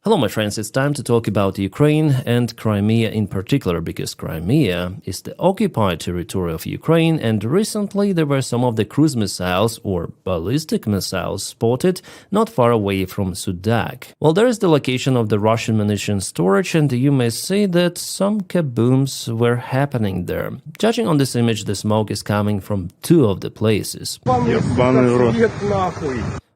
Hello my friends, it's time to talk about Ukraine and Crimea in particular, because Crimea is the occupied territory of Ukraine, and recently there were some of the cruise missiles or ballistic missiles spotted not far away from Sudak. Well, there is the location of the Russian munition storage, and you may see that some kabooms were happening there. Judging on this image, the smoke is coming from two of the places.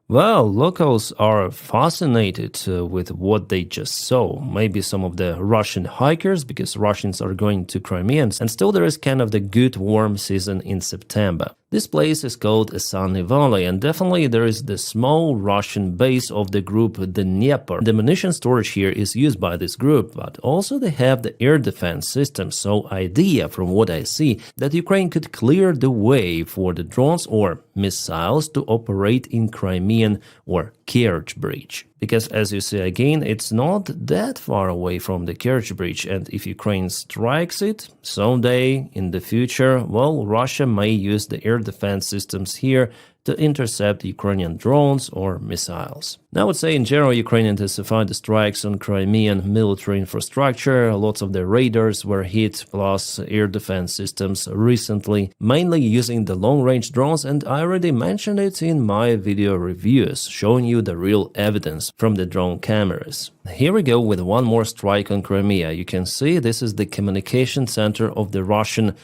Well, locals are fascinated with what they just saw. Maybe some of the Russian hikers, because Russians are going to Crimea, and still there is kind of the good warm season in September. This place is called Sunny Valley, and definitely there is the small Russian base of the group the Dnieper. The munition storage here is used by this group, but also they have the air defense system, so idea from what I see that Ukraine could clear the way for the drones or missiles to operate in Crimean or Kerch Bridge. Because as you see again, it's not that far away from the Kerch Bridge, and if Ukraine strikes it someday in the future, well, Russia may use the air defense systems here to intercept Ukrainian drones or missiles. Now, I would say in general, Ukraine intensified the strikes on Crimean military infrastructure. Lots of the radars were hit, plus air defense systems recently, mainly using the long-range drones, and I already mentioned it in my video reviews, showing you the real evidence from the drone cameras. Here we go with one more strike on Crimea. You can see this is the communication center of the Russian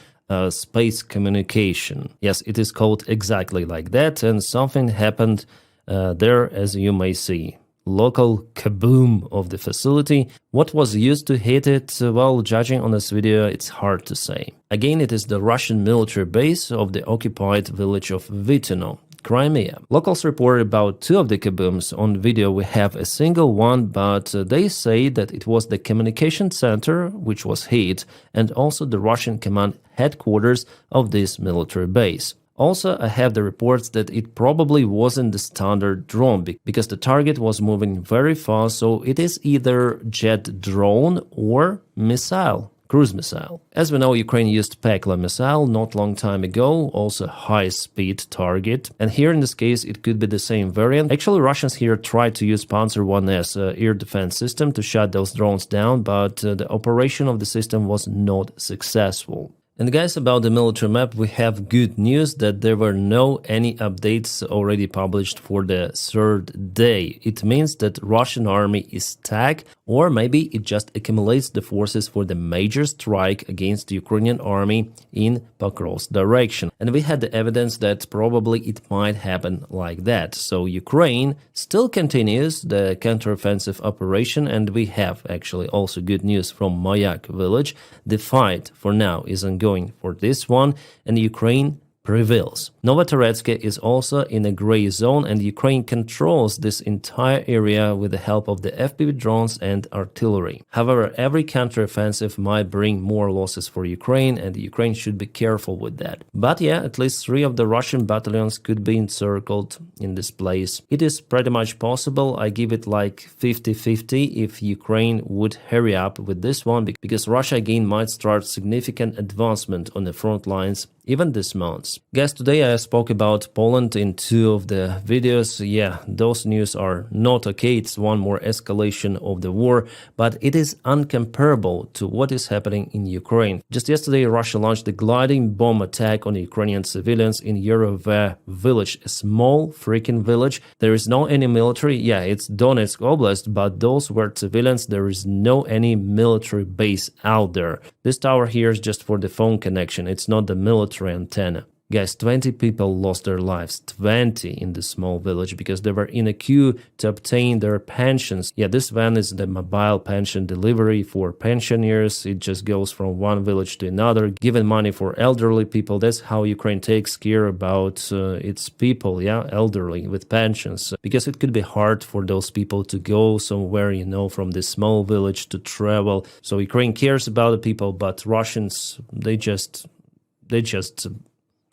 space communication. Yes, it is called exactly like that, and something happened there, as you may see. Local kaboom of the facility. What was used to hit it? Well, judging on this video, it's hard to say. Again, it is the Russian military base of the occupied village of Vitino, Crimea. Locals report about two of the kabooms. On video we have a single one, but they say that it was the communication center which was hit, and also the Russian command headquarters of this military base. Also, I have the reports that it probably wasn't the standard drone, because the target was moving very fast, so it is either jet drone or missile. Cruise missile. As we know, Ukraine used Pekla missile not long time ago, also high-speed target. And here in this case, it could be the same variant. Actually, Russians here tried to use Panzer 1S air defense system to shut those drones down, but the operation of the system was not successful. And guys, about the military map, we have good news that there were no any updates already published for the third day. It means that Russian army is stuck, or maybe it just accumulates the forces for the major strike against the Ukrainian army in Pokrov's direction. And we had the evidence that probably it might happen like that. So Ukraine still continues the counteroffensive operation, and we have actually also good news from Mayak village. The fight for now is ongoing for this one, and Ukraine prevails. Novotoretsk is also in a gray zone, and Ukraine controls this entire area with the help of the FPV drones and artillery. However, every counteroffensive might bring more losses for Ukraine, and Ukraine should be careful with that. But yeah, at least 3 of the Russian battalions could be encircled in this place. It is pretty much possible. I give it like 50-50 if Ukraine would hurry up with this one, because Russia again might start significant advancement on the front lines even this month. Guys, today I spoke about Poland in 2 of the videos. Yeah, those news are not okay. It's one more escalation of the war, but it is uncomparable to what is happening in Ukraine. Just yesterday, Russia launched a gliding bomb attack on Ukrainian civilians in Yerove village, a small freaking village. There is no any military. Yeah, it's Donetsk Oblast, but those were civilians. There is no any military base out there. This tower here is just for the phone connection. It's not the military antenna. Guys, 20 people lost their lives, 20 in this small village, because they were in a queue to obtain their pensions. Yeah, this van is the mobile pension delivery for pensioners. It just goes from one village to another, giving money for elderly people. That's how Ukraine takes care about its people, yeah, elderly with pensions. Because it could be hard for those people to go somewhere, you know, from this small village to travel. So Ukraine cares about the people, but Russians, they just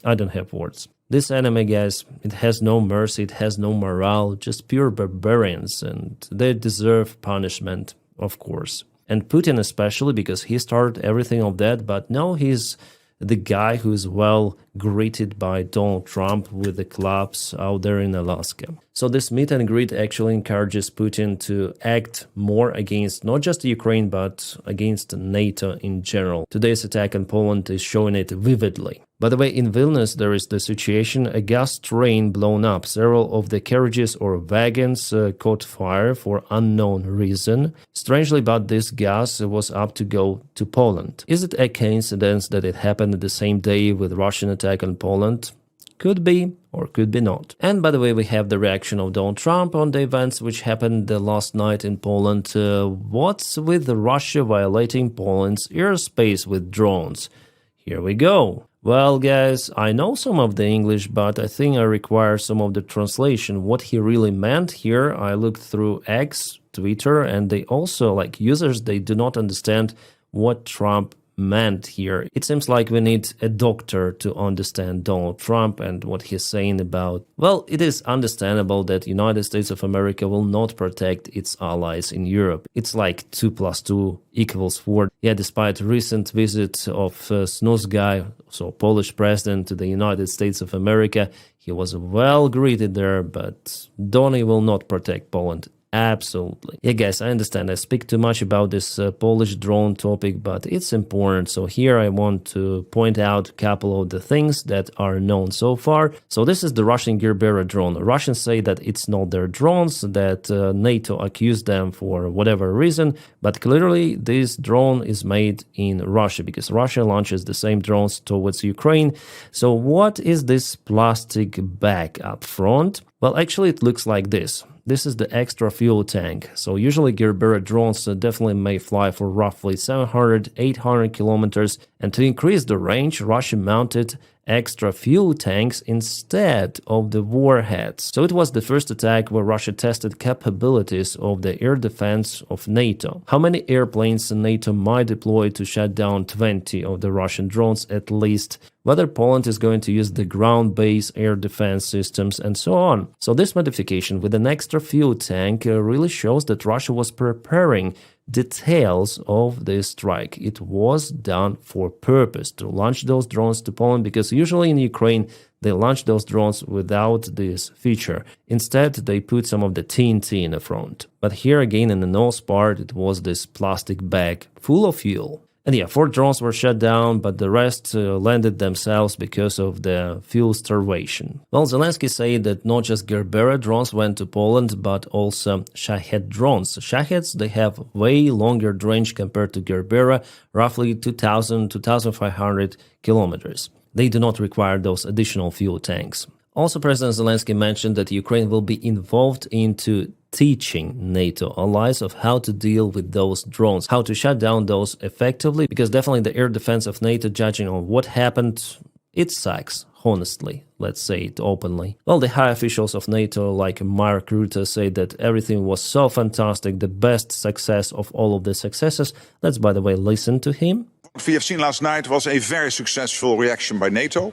I don't have words. This enemy, guys, it has no mercy, it has no morale, just pure barbarians, and they deserve punishment, of course. And Putin especially, because he started everything of that, but now he's the guy who's, well, greeted by Donald Trump with the clubs out there in Alaska. So this meet and greet actually encourages Putin to act more against not just Ukraine, but against NATO in general. Today's attack on Poland is showing it vividly. By the way, in Vilnius, there is the situation, a gas train blown up. Several of the carriages or wagons caught fire for unknown reason. Strangely, but this gas was up to go to Poland. Is it a coincidence that it happened the same day with Russian attack on Poland? Could be, or could be not. And by the way, we have the reaction of Donald Trump on the events which happened last night in Poland. What's with Russia violating Poland's airspace with drones? Here we go. Well, guys, I know some of the English, but I think I require some of the translation. What he really meant here, I looked through X, Twitter, and they also, like users, they do not understand what Trump meant here. It seems like we need a doctor to understand Donald Trump and what he's saying about. Well, it is understandable that United States of America will not protect its allies in Europe. It's like 2 + 2 = 4. Yeah, despite recent visit of Snooze guy, so Polish president to the United States of America, he was well greeted there, but Donny will not protect Poland. Absolutely. Yeah, guys, I understand I speak too much about this Polish drone topic, but it's important. So here I want to point out a couple of the things that are known so far. So this is the Russian Gerbera drone. Russians say that it's not their drones, that NATO accused them for whatever reason, but clearly this drone is made in Russia because Russia launches the same drones towards Ukraine. So what is this plastic bag up front? Well, actually it looks like this. This is the extra fuel tank. So usually Gerbera drones definitely may fly for roughly 700-800 kilometers, and to increase the range, Russia mounted extra fuel tanks instead of the warheads. So it was the first attack where Russia tested capabilities of the air defense of NATO. How many airplanes NATO might deploy to shut down 20 of the Russian drones at least? Whether Poland is going to use the ground-based air defense systems and so on. So this modification with an extra fuel tank really shows that Russia was preparing details of this strike. It was done for purpose to launch those drones to Poland because usually in Ukraine they launch those drones without this feature. Instead, they put some of the TNT in the front. But here again in the nose part, it was this plastic bag full of fuel. And yeah, 4 drones were shut down, but the rest landed themselves because of the fuel starvation. Well, Zelensky said that not just Gerbera drones went to Poland, but also Shahed drones. Shaheds, they have way longer range compared to Gerbera, roughly 2,000-2,500 kilometers. They do not require those additional fuel tanks. Also, President Zelensky mentioned that Ukraine will be involved into teaching NATO allies of how to deal with those drones, how to shut down those effectively, because definitely the air defense of NATO, judging on what happened, it sucks, honestly, let's say it openly. Well, the high officials of NATO, like Mark Rutte, say that everything was so fantastic, the best success of all of the successes. Let's, by the way, listen to him. What we have seen last night was a very successful reaction by NATO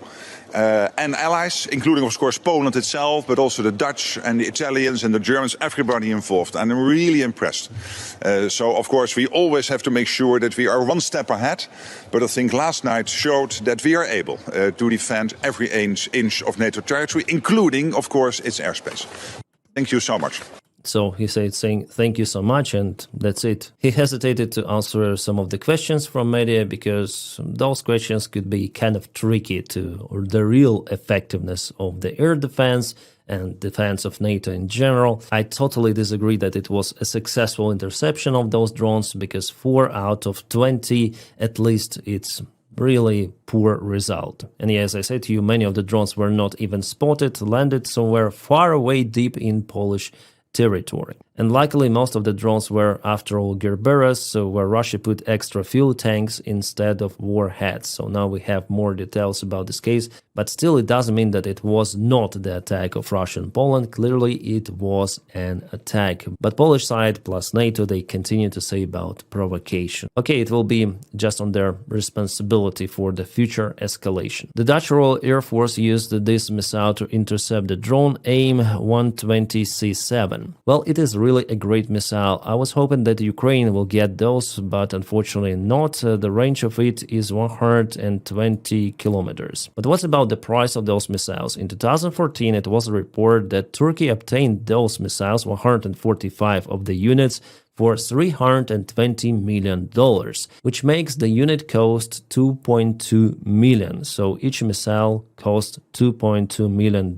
and allies, including, of course, Poland itself, but also the Dutch and the Italians and the Germans, everybody involved. And I'm really impressed. So, of course, we always have to make sure that we are one step ahead. But I think last night showed that we are able to defend every inch of NATO territory, including, of course, its airspace. Thank you so much. So he said, saying thank you so much, and that's it. He hesitated to answer some of the questions from media because those questions could be kind of tricky to the real effectiveness of the air defense and defense of NATO in general. I totally disagree that it was a successful interception of those drones because 4 out of 20, at least, it's really poor result. And yeah, as I said to you, many of the drones were not even spotted, landed somewhere far away deep in Polish territory. And luckily, most of the drones were, after all, Gerberas, so where Russia put extra fuel tanks instead of warheads. So now we have more details about this case, but still it doesn't mean that it was not the attack of Russia in Poland. Clearly, it was an attack. But Polish side plus NATO, they continue to say about provocation. Okay, it will be just on their responsibility for the future escalation. The Dutch Royal Air Force used this missile to intercept the drone AIM-120C7. Well, it is really a great missile. I was hoping that Ukraine will get those, but unfortunately not. The range of it is 120 kilometers. But what's about the price of those missiles? In 2014, it was reported that Turkey obtained those missiles, 145 of the units, for $320 million, which makes the unit cost $2.2 million. So each missile cost $2.2 million.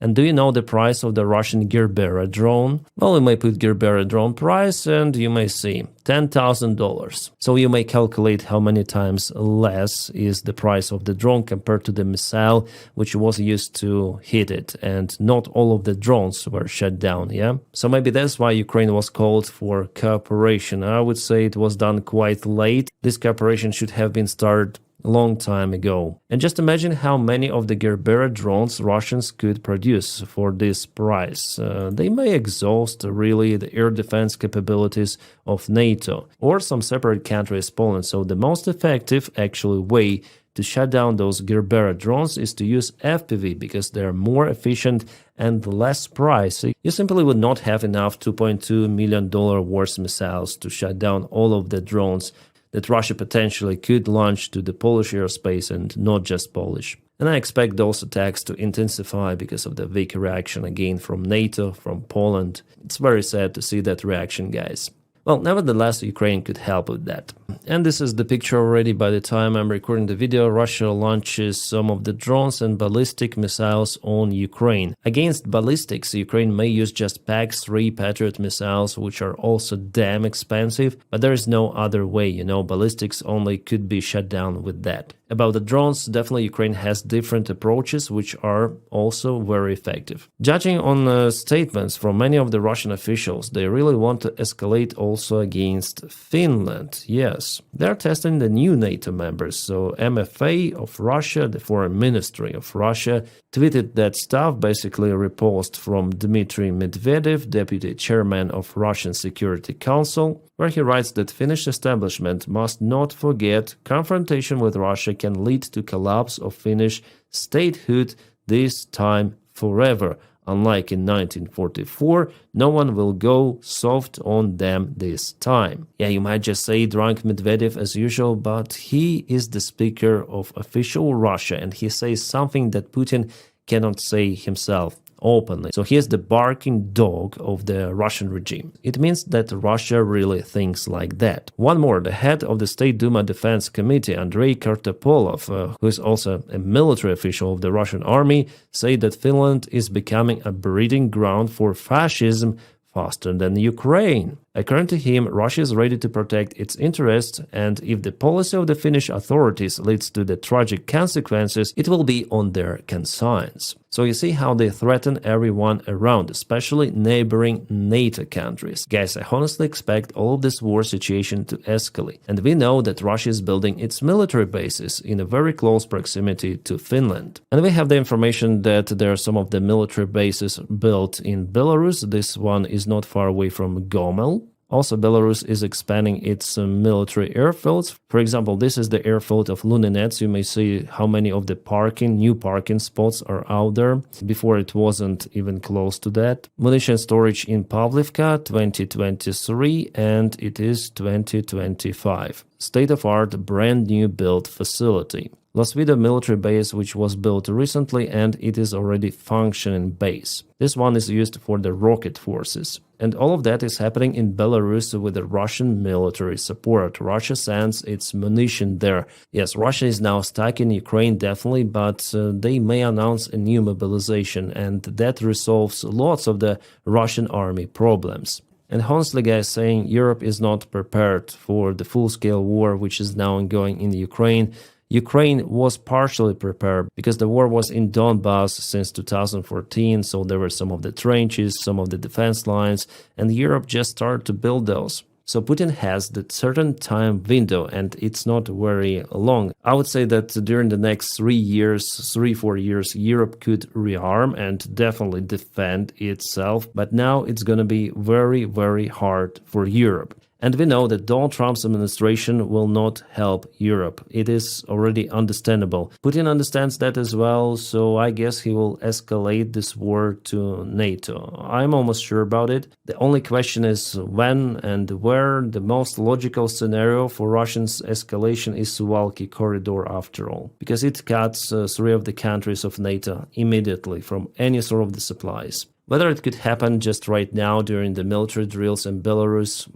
And do you know the price of the Russian Gerbera drone? Well, you may put Gerbera drone price and you may see $10,000. So you may calculate how many times less is the price of the drone compared to the missile which was used to hit it. And not all of the drones were shut down, yeah? So maybe that's why Ukraine was called for cooperation. I would say it was done quite late. This cooperation should have been started a long time ago. And just imagine how many of the Gerbera drones Russians could produce for this price. They may exhaust really the air defense capabilities of NATO or some separate country as Poland. So the most effective actually way to shut down those Gerbera drones is to use FPV because they're more efficient and less pricey. You simply would not have enough $2.2 million worth missiles to shut down all of the drones that Russia potentially could launch to the Polish airspace, and not just Polish. And I expect those attacks to intensify because of the weak reaction again from NATO, from Poland. It's very sad to see that reaction, guys. Well, nevertheless, Ukraine could help with that. And this is the picture already by the time I'm recording the video. Russia launches some of the drones and ballistic missiles on Ukraine. Against ballistics, Ukraine may use just PAC-3 Patriot missiles, which are also damn expensive, but there is no other way, ballistics only could be shut down with that. About the drones, definitely Ukraine has different approaches, which are also very effective. Judging on statements from many of the Russian officials, they really want to escalate also against Finland. Yes, they're testing the new NATO members. So MFA of Russia, the Foreign Ministry of Russia, tweeted that stuff, basically a repost from Dmitry Medvedev, deputy chairman of Russian Security Council, where he writes that Finnish establishment must not forget confrontation with Russia can lead to collapse of Finnish statehood, this time forever. Unlike in 1944, no one will go soft on them this time. Yeah, you might just say drunk Medvedev as usual, but he is the speaker of official Russia and he says something that Putin cannot say himself openly. So he is the barking dog of the Russian regime. It means that Russia really thinks like that. One more, the head of the State Duma Defense Committee, Andrei Kartapolov, who is also a military official of the Russian army, said that Finland is becoming a breeding ground for fascism faster than Ukraine. According to him, Russia is ready to protect its interests, and if the policy of the Finnish authorities leads to the tragic consequences, it will be on their conscience. So you see how they threaten everyone around, especially neighboring NATO countries. Guys, I honestly expect all of this war situation to escalate. And we know that Russia is building its military bases in a very close proximity to Finland. And we have the information that there are some of the military bases built in Belarus. This one is not far away from Gomel. Also, Belarus is expanding its military airfields. For example, this is the airfield of Luninets. You may see how many of the new parking spots are out there. Before it wasn't even close to that. Munition storage in Pavlivka 2023 and it is 2025. State-of-art brand new built facility. Losvido military base, which was built recently and it is already functioning base. This one is used for the rocket forces. And all of that is happening in Belarus with the Russian military support. Russia sends its munition there. Yes, Russia is now stuck in Ukraine, definitely, but they may announce a new mobilization, and that resolves lots of the Russian army problems. And honestly, guys, saying Europe is not prepared for the full-scale war which is now ongoing in Ukraine. Ukraine was partially prepared because the war was in Donbass since 2014, so there were some of the trenches, some of the defense lines, and Europe just started to build those. So Putin has that certain time window, and it's not very long. I would say that during the next 4 years, Europe could rearm and definitely defend itself. But now it's going to be very, very hard for Europe. And we know that Donald Trump's administration will not help Europe. It is already understandable. Putin understands that as well, so I guess he will escalate this war to NATO. I'm almost sure about it. The only question is when and where. The most logical scenario for Russia's escalation is Suwalki corridor after all, because it cuts 3 of the countries of NATO immediately from any sort of the supplies. Whether it could happen just right now during the military drills in Belarus,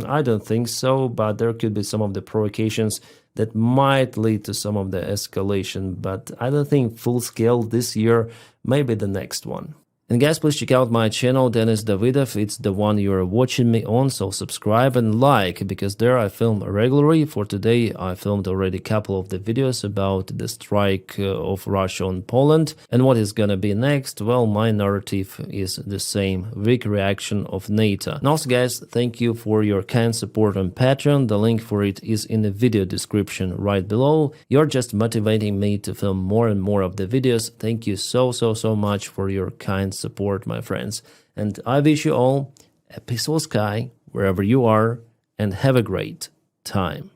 I don't think so, but there could be some of the provocations that might lead to some of the escalation, but I don't think full scale this year, maybe the next one. And guys, please check out my channel, Denis Davidov. It's the one you're watching me on, so subscribe and like, because there I film regularly. For today, I filmed already a couple of the videos about the strike of Russia on Poland. And what is gonna be next? Well, my narrative is the same, weak reaction of NATO. And also, guys, thank you for your kind support on Patreon. The link for it is in the video description right below. You're just motivating me to film more and more of the videos. Thank you so much for your kind support, my friends, and I wish you all a peaceful sky wherever you are, and have a great time.